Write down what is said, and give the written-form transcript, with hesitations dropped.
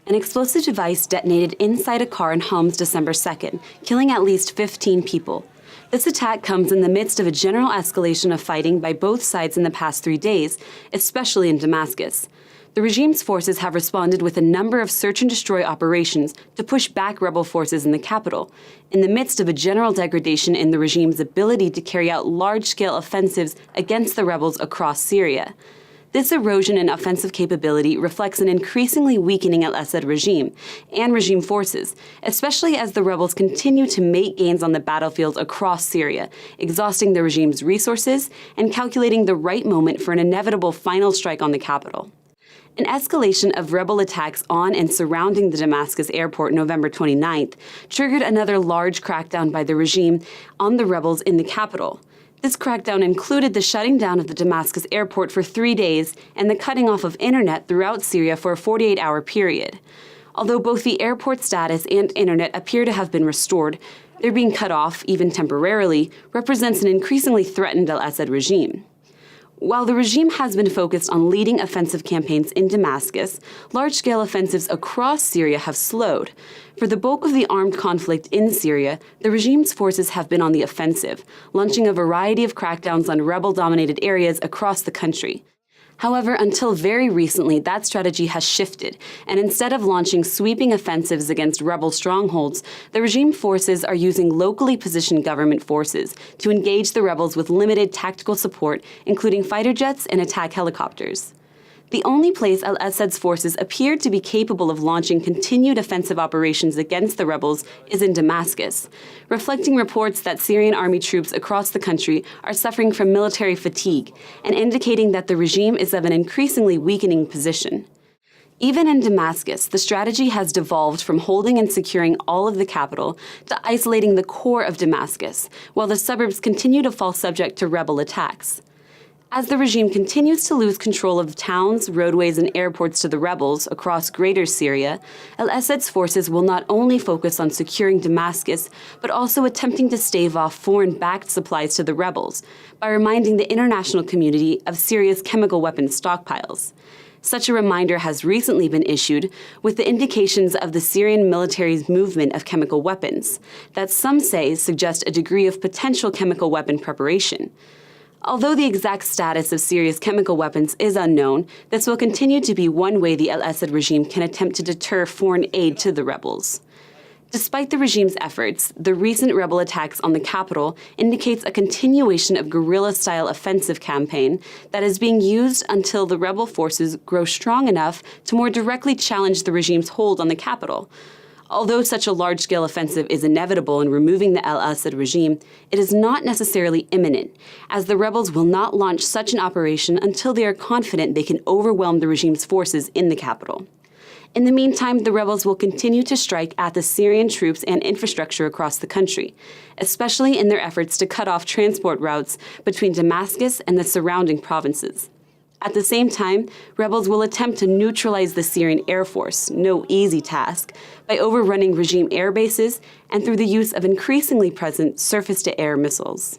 An explosive device detonated inside a car in Homs December 2nd, killing at least 15 people. This attack comes in the midst of a general escalation of fighting by both sides in the past 3 days, especially in Damascus. The regime's forces have responded with a number of search-and-destroy operations to push back rebel forces in the capital, in the midst of a general degradation in the regime's ability to carry out large-scale offensives against the rebels across Syria. This erosion in offensive capability reflects an increasingly weakening al-Assad regime and regime forces, especially as the rebels continue to make gains on the battlefield across Syria, exhausting the regime's resources and calculating the right moment for an inevitable final strike on the capital. An escalation of rebel attacks on and surrounding the Damascus airport November 29th triggered another large crackdown by the regime on the rebels in the capital. This crackdown included the shutting down of the Damascus airport for 3 days and the cutting off of internet throughout Syria for a 48-hour period. Although both the airport status and internet appear to have been restored, their being cut off, even temporarily, represents an increasingly threatened al-Assad regime. While the regime has been focused on leading offensive campaigns in Damascus, large-scale offensives across Syria have slowed. For the bulk of the armed conflict in Syria, the regime's forces have been on the offensive, launching a variety of crackdowns on rebel-dominated areas across the country. However, until very recently, that strategy has shifted, and instead of launching sweeping offensives against rebel strongholds, the regime forces are using locally positioned government forces to engage the rebels with limited tactical support, including fighter jets and attack helicopters. The only place al-Assad's forces appeared to be capable of launching continued offensive operations against the rebels is in Damascus, reflecting reports that Syrian army troops across the country are suffering from military fatigue and indicating that the regime is of an increasingly weakening position. Even in Damascus, the strategy has devolved from holding and securing all of the capital to isolating the core of Damascus, while the suburbs continue to fall subject to rebel attacks. As the regime continues to lose control of towns, roadways, and airports to the rebels across greater Syria, al-Assad's forces will not only focus on securing Damascus, but also attempting to stave off foreign-backed supplies to the rebels by reminding the international community of Syria's chemical weapons stockpiles. Such a reminder has recently been issued with the indications of the Syrian military's movement of chemical weapons that some say suggest a degree of potential chemical weapon preparation. Although the exact status of Syria's chemical weapons is unknown, this will continue to be one way the al-Assad regime can attempt to deter foreign aid to the rebels. Despite the regime's efforts, the recent rebel attacks on the capital indicates a continuation of guerrilla-style offensive campaign that is being used until the rebel forces grow strong enough to more directly challenge the regime's hold on the capital. Although such a large-scale offensive is inevitable in removing the al-Assad regime, it is not necessarily imminent, as the rebels will not launch such an operation until they are confident they can overwhelm the regime's forces in the capital. In the meantime, the rebels will continue to strike at the Syrian troops and infrastructure across the country, especially in their efforts to cut off transport routes between Damascus and the surrounding provinces. At the same time, rebels will attempt to neutralize the Syrian Air Force, no easy task, by overrunning regime air bases and through the use of increasingly present surface-to-air missiles.